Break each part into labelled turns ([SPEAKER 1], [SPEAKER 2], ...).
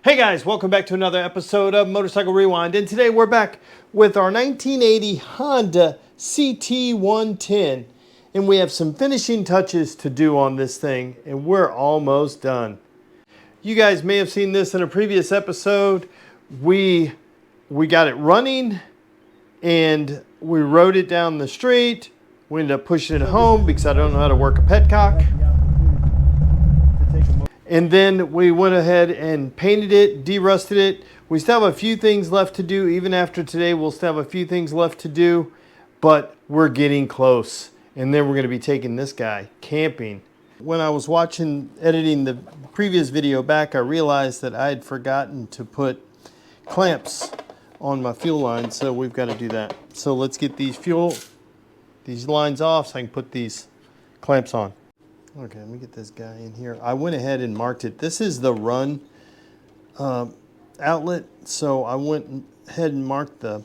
[SPEAKER 1] Hey guys, welcome back to another episode of Motorcycle Rewind, and today we're back with our 1980 Honda CT110, and we have some finishing touches to do on this thing, and we're almost done. You guys may have seen this in a previous episode. We got it running, and we rode it down the street. We ended up pushing it home because I don't know how to work a petcock. And then we went ahead and painted it, de-rusted it. We still have a few things left to do. Even after today, we'll still have a few things left to do, but we're getting close. And then we're gonna be taking this guy camping. When I was editing the previous video back, I realized that I had forgotten to put clamps on my fuel line, so we've got to do that. So let's get these lines off so I can put these clamps on. Okay, let me get this guy in here. I went ahead and marked it. This is the run outlet, so I went ahead and marked the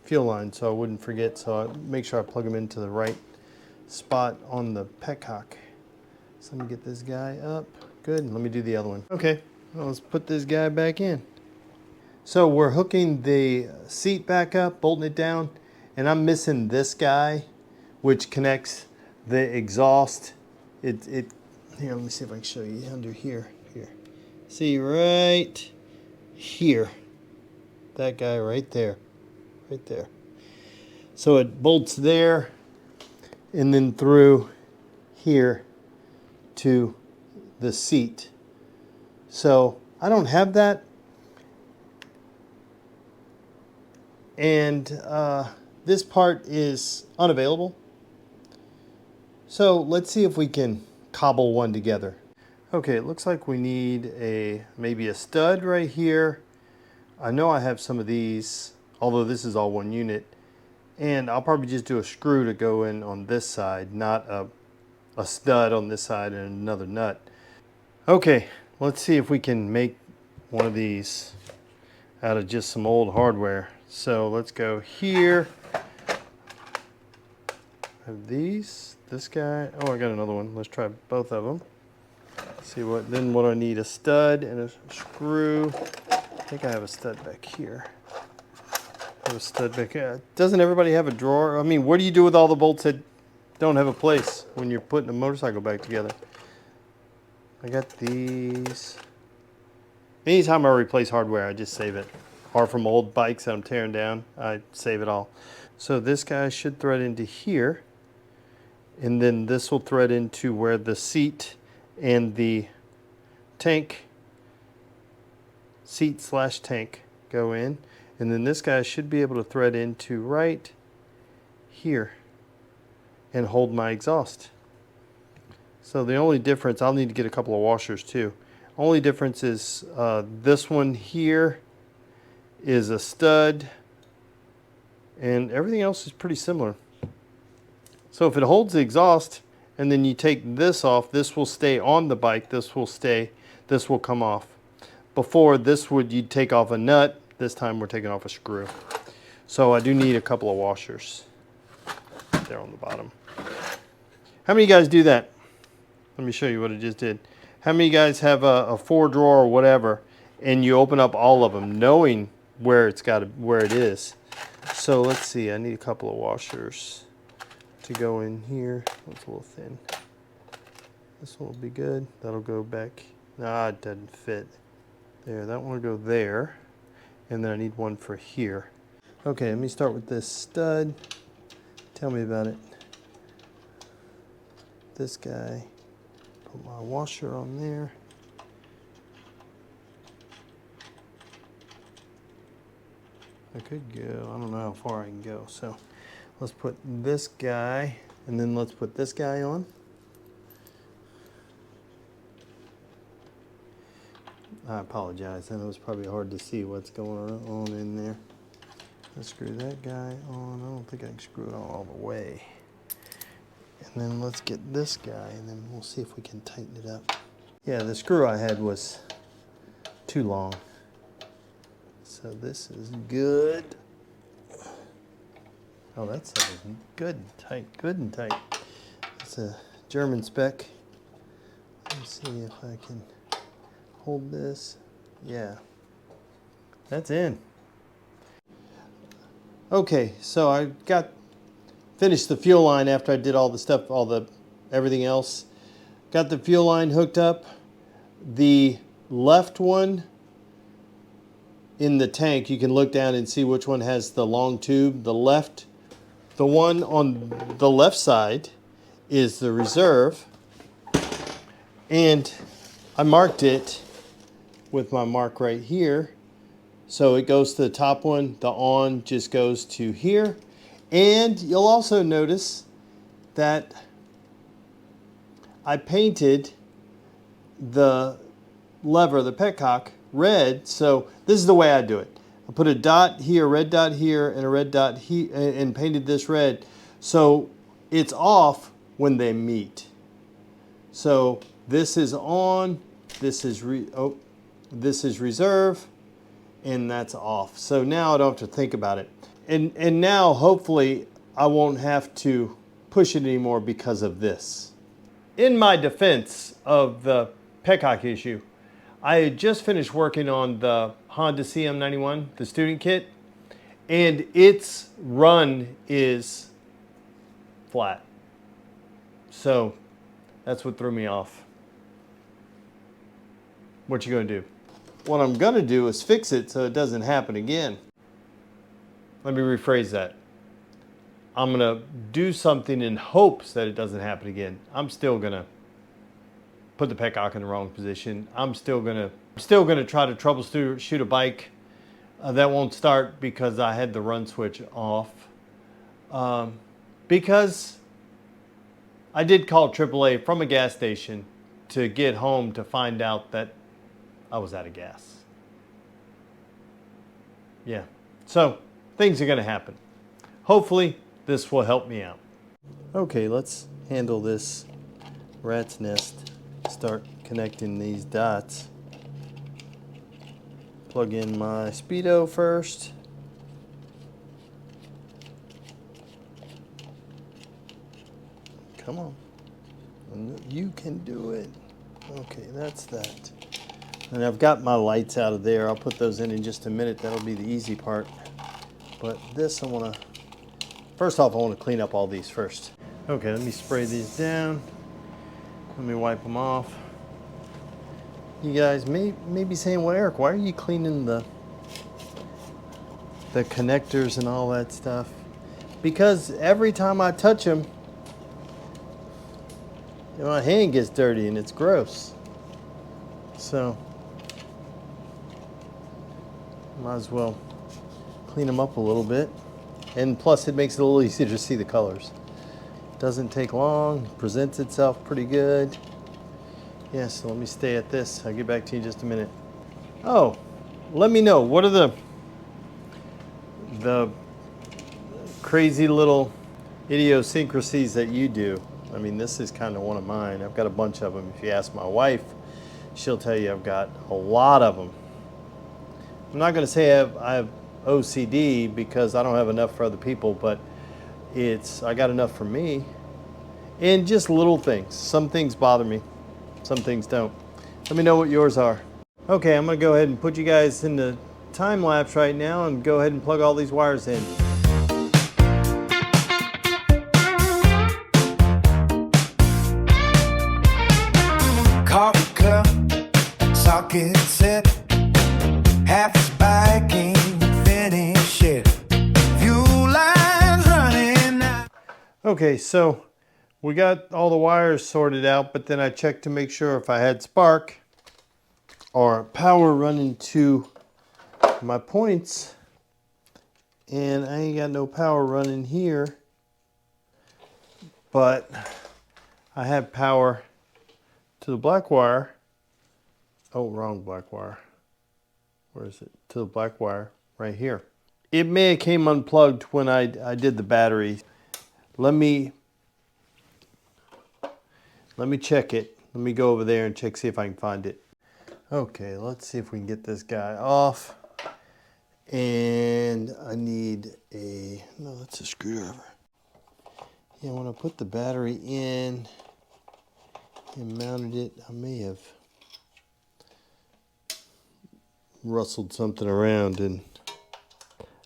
[SPEAKER 1] fuel line so I wouldn't forget. So I make sure I plug them into the right spot on the petcock. So let me get this guy up. Good, let me do the other one. Okay, well, let's put this guy back in. So we're hooking the seat back up, bolting it down, and I'm missing this guy, which connects the exhaust. Here, let me see if I can show you under here. See right here, that guy right there. So it bolts there and then through here to the seat. So I don't have that, and this part is unavailable. So let's see if we can cobble one together. Okay, it looks like we need maybe a stud right here. I know I have some of these, although this is all one unit. And I'll probably just do a screw to go in on this side, not a stud on this side and another nut. Okay, let's see if we can make one of these out of just some old hardware. So let's go here. Have these. This guy, oh, I got another one. Let's try both of them. See what I need: a stud and a screw. I think I have a stud back here. I have a stud back here. Doesn't everybody have a drawer? I mean, what do you do with all the bolts that don't have a place when you're putting a motorcycle back together? I got these. Anytime I replace hardware, I just save it. Or from old bikes that I'm tearing down, I save it all. So this guy should thread into here. And then this will thread into where the seat and the seat/tank go in. And then this guy should be able to thread into right here and hold my exhaust. So the only difference, I'll need to get a couple of washers too. Only difference is this one here is a stud, and everything else is pretty similar. So if it holds the exhaust and then you take this off, this will stay on the bike, this will come off. Before this you'd take off a nut, this time we're taking off a screw. So I do need a couple of washers there on the bottom. How many of you guys do that? Let me show you what I just did. How many of you guys have a 4-drawer or whatever, and you open up all of them knowing where it is? So let's see, I need a couple of washers to go in here. It's a little thin. This one will be good. That'll go back. Nah, it doesn't fit. There, that one will go there. And then I need one for here. Okay, let me start with this stud. Tell me about it. This guy. Put my washer on there. I could go, I don't know how far I can go. So let's put this guy, and then let's put this guy on. I apologize, I know it's probably hard to see what's going on in there. Let's screw that guy on. I don't think I can screw it all the way. And then let's get this guy, and then we'll see if we can tighten it up. Yeah, the screw I had was too long. So this is good. Oh, that's good and tight. It's a German spec. Let's see if I can hold this. Yeah, That's in. Okay, so I finished the fuel line after I did all the stuff, everything else. Got the fuel line hooked up. The left one in the tank, you can look down and see which one has the long tube. The one on the left side is the reserve. And I marked it with my mark right here. So it goes to the top one, the on just goes to here. And you'll also notice that I painted the lever, the petcock, red. So this is the way I do it. I put a dot here, a red dot here, and a red dot here, and painted this red. So it's off when they meet. So this is on, this is reserve, and that's off. So now I don't have to think about it. And now hopefully I won't have to push it anymore because of this. In my defense of the petcock issue, I had just finished working on the Honda CM91, the student kit, and its run is flat. So that's what threw me off. What you gonna do? What I'm gonna do is fix it so it doesn't happen again. Let me rephrase that. I'm gonna do something in hopes that it doesn't happen again. I'm still gonna put the petcock in the wrong position. I'm still gonna try to troubleshoot a bike that won't start because I had the run switch off. Because I did call AAA from a gas station to get home to find out that I was out of gas. Yeah, so things are gonna happen. Hopefully this will help me out. Okay, let's handle this rat's nest. Start connecting these dots. Plug in my speedo first. Come on, you can do it. Okay, that's that. And I've got my lights out of there. I'll put those in just a minute. That'll be the easy part. But this first off, I want to clean up all these first. Okay, let me spray these down. Let me wipe them off. You guys may be saying, well, Eric, why are you cleaning the connectors and all that stuff? Because every time I touch them, my hand gets dirty and it's gross. So, might as well clean them up a little bit. And plus, it makes it a little easier to see the colors. Doesn't take long, presents itself pretty good. Yeah, so let me stay at this. I'll get back to you in just a minute. Oh, let me know, what are the crazy little idiosyncrasies that you do? I mean, this is kind of one of mine. I've got a bunch of them. If you ask my wife, she'll tell you I've got a lot of them. I'm not going to say I have OCD because I don't have enough for other people, but I got enough for me. And just little things. Some things bother me, some things don't. Let me know what yours are. Okay, I'm going to go ahead and put you guys in the time lapse right now and go ahead and plug all these wires in.
[SPEAKER 2] Coffee cup, socket set, half his bike ain't finish it. Fuel lines running out.
[SPEAKER 1] Okay, so we got all the wires sorted out, but then I checked to make sure if I had spark or power running to my points, and I ain't got no power running here, but I have power to the black wire. Oh, wrong black wire. Where is it? To the black wire right here. It may have came unplugged when I did the battery. Let me check it. Let me go over there and check, see if I can find it. Okay, let's see if we can get this guy off. And I need no, that's a screwdriver. Yeah, when I put the battery in and mounted it, I may have rustled something around, and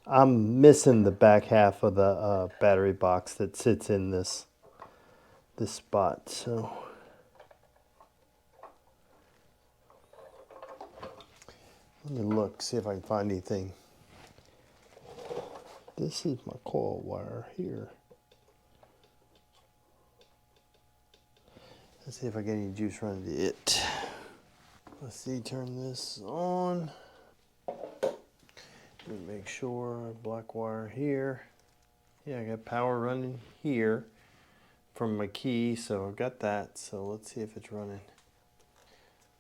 [SPEAKER 1] I'm missing the back half of the battery box that sits in this spot. So let me look, see if I can find anything. This is my coil wire here. Let's see if I get any juice running to it. Let's see, turn this on. Make sure, black wire here. Yeah, I got power running here from my key, so I've got that. So let's see if it's running.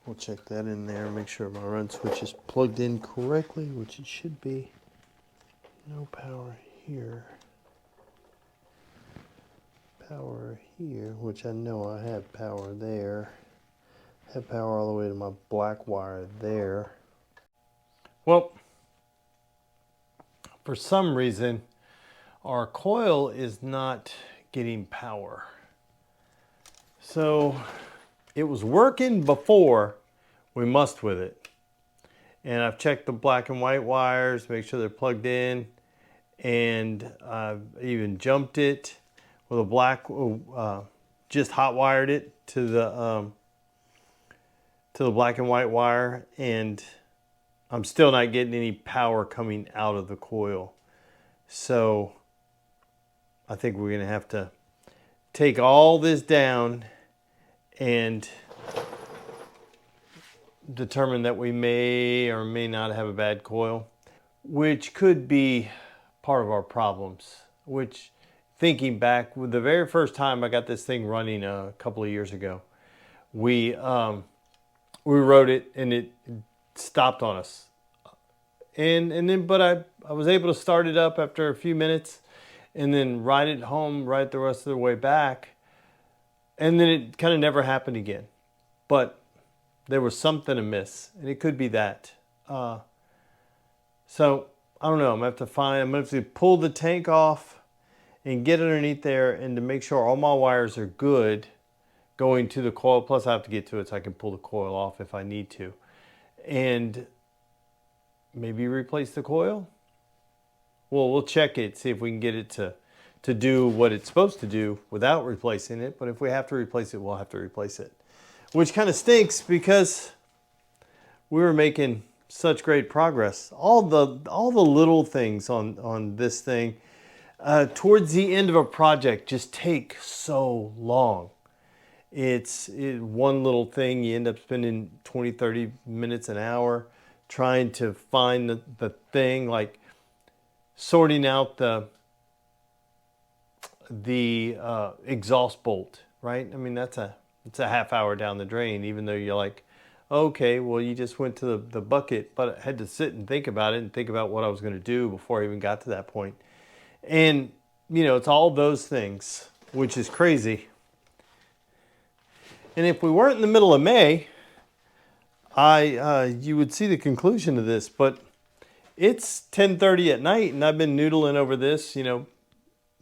[SPEAKER 1] We'll check that in there, make sure my run switch is plugged in correctly, which it should be. No power here. Power here, which I know I have power there. Have power all the way to my black wire there. Well, for some reason, our coil is not getting power. So it was working before we mussed with it. And I've checked the black and white wires, make sure they're plugged in. And I've even jumped it with a black, just hot wired it to the black and white wire. And I'm still not getting any power coming out of the coil. So I think we're going to have to take all this down and determine that we may or may not have a bad coil, which could be part of our problems. Which, thinking back, with the very first time I got this thing running a couple of years ago, we rode it and it stopped on us. But I was able to start it up after a few minutes and then ride it home right the rest of the way back. And then it kind of never happened again. But there was something amiss, and it could be that. So I don't know. I'm going to have to pull the tank off and get underneath there, and to make sure all my wires are good going to the coil. Plus I have to get to it so I can pull the coil off if I need to. And maybe replace the coil? Well, we'll check it, see if we can get it to do what it's supposed to do without replacing it. But if we have to replace it, we'll have to replace it. Which kind of stinks because we were making such great progress. All the little things on this thing towards the end of a project just take so long. It's one little thing, you end up spending 20, 30 minutes, an hour trying to find the thing, like sorting out the exhaust bolt, right? I mean, it's a half hour down the drain, even though you're like, okay, well, you just went to the bucket, but I had to sit and think about it and think about what I was going to do before I even got to that point. And, you know, it's all those things, which is crazy. And if we weren't in the middle of May, you would see the conclusion of this, but it's 10:30 at night and I've been noodling over this, you know,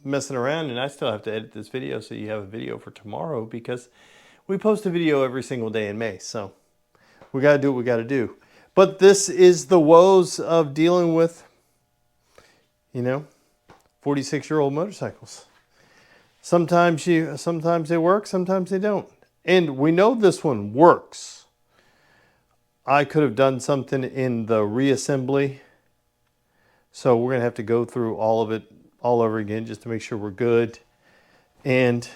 [SPEAKER 1] messing around, and I still have to edit this video so you have a video for tomorrow because we post a video every single day in May. So we got to do what we got to do. But this is the woes of dealing with, you know, 46-year-old motorcycles. Sometimes they work, sometimes they don't. And we know this one works. I could have done something in the reassembly. So we're going to have to go through all of it all over again just to make sure we're good. And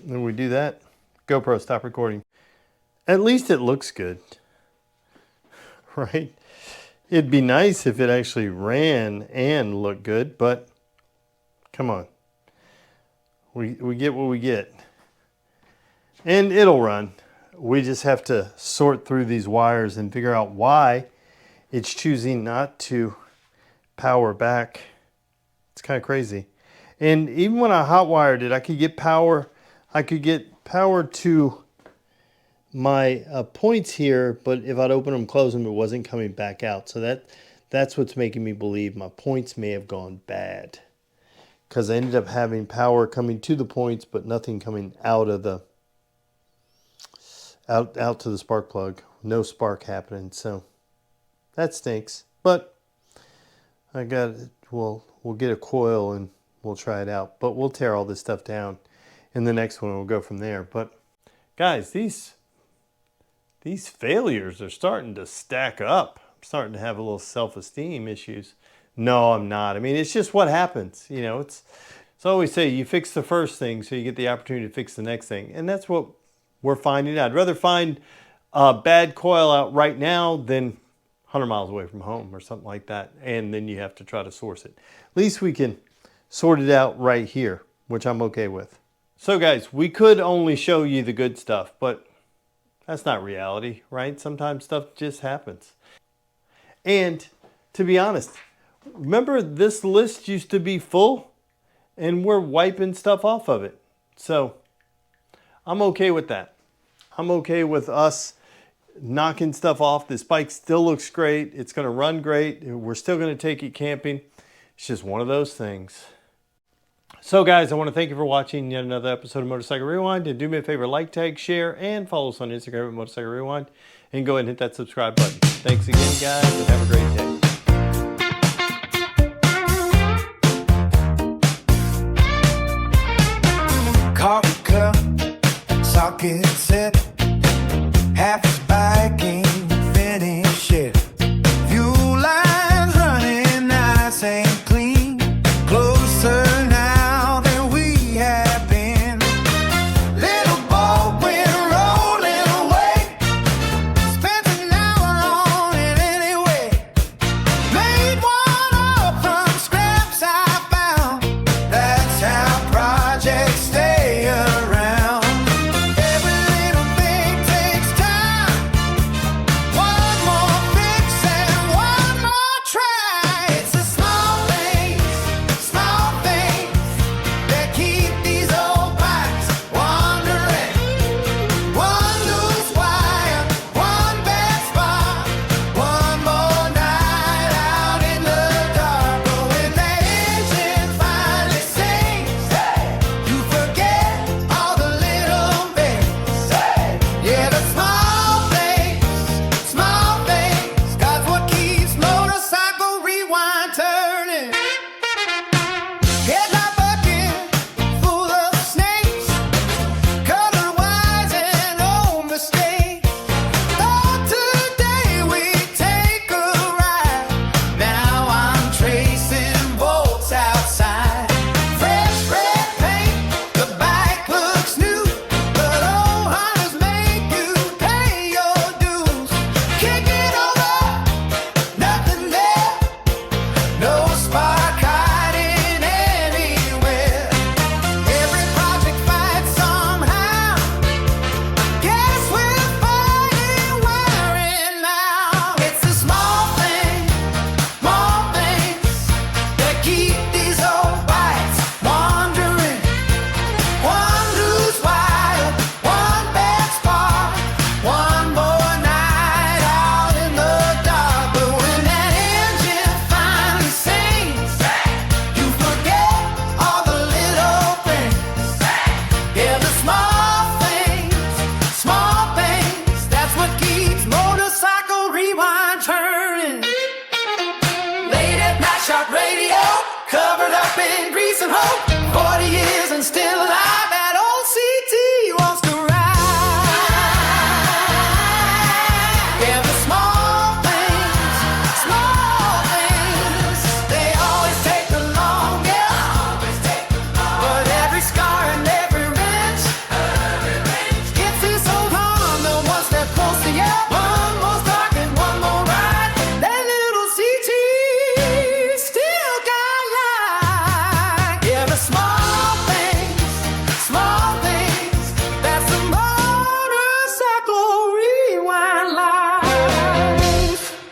[SPEAKER 1] when we do that, GoPro, stop recording. At least it looks good, right? It'd be nice if it actually ran and looked good, but come on. We get what we get. And it'll run. We just have to sort through these wires and figure out why it's choosing not to power back. It's kind of crazy. And even when I hot wired it, I could get power. I could get power to my points here, but if I'd open them, close them, it wasn't coming back out. So that's what's making me believe my points may have gone bad, because I ended up having power coming to the points, but nothing coming out of the out to the spark plug. No spark happening, so that stinks. But I got it. We'll get a coil and we'll try it out. But we'll tear all this stuff down. In the next one, we'll go from there. But guys, these failures are starting to stack up. I'm starting to have a little self-esteem issues. No, I'm not. I mean, it's just what happens. You know, it's I always say you fix the first thing so you get the opportunity to fix the next thing. And that's what we're finding out. I'd rather find a bad coil out right now than 100 miles away from home or something like that. And then you have to try to source it. At least we can sort it out right here, which I'm okay with. So guys, we could only show you the good stuff, but that's not reality, right? Sometimes stuff just happens. And to be honest, remember this list used to be full and we're wiping stuff off of it. So I'm okay with that. I'm okay with us knocking stuff off. This bike still looks great. It's going to run great. We're still going to take it camping. It's just one of those things. So guys, I want to thank you for watching yet another episode of Motorcycle Rewind. And do me a favor, like, tag, share, and follow us on Instagram at Motorcycle Rewind. And go ahead and hit that subscribe button. Thanks again, guys, and have a great day.
[SPEAKER 2] Coffee cup, socket set, half his bike ain't finish it. Fuel lines running nice and clean, closer now than we have been. Little boat went rolling away, spent an hour on it anyway. Made one up from scraps I found, that's how projects stay around. Every little thing takes time, one more fix and one more try. It's the small things that keep these old bikes wandering. One loose wire, one bad spot, one more night out in the dark. But when the engine finally sings, you forget all the little things. Yeah, the small things, God's what keeps Motorcycle Rewind turning. Headlight bucket full of snakes, color wise and old mistakes. Thought today we'd take a ride. Now I'm tracing bolts outside. Fresh red paint, the bike looks new, but old Hondas make you pay your dues. Kick it over, nothing there, no spark hiding anywhere. Every project fights somehow. Guess we're fighting wiring now. It's the small things that keep these old bikes wandering. One loose wire, one bad spark, one more night out in the dark. But when that engine finally sings, you forget all the little things. Yeah, the small things, that's what keeps Motorcycle Rewind turning. Late at night, shot radio, covered up in grease and hope. 40 years and still alive.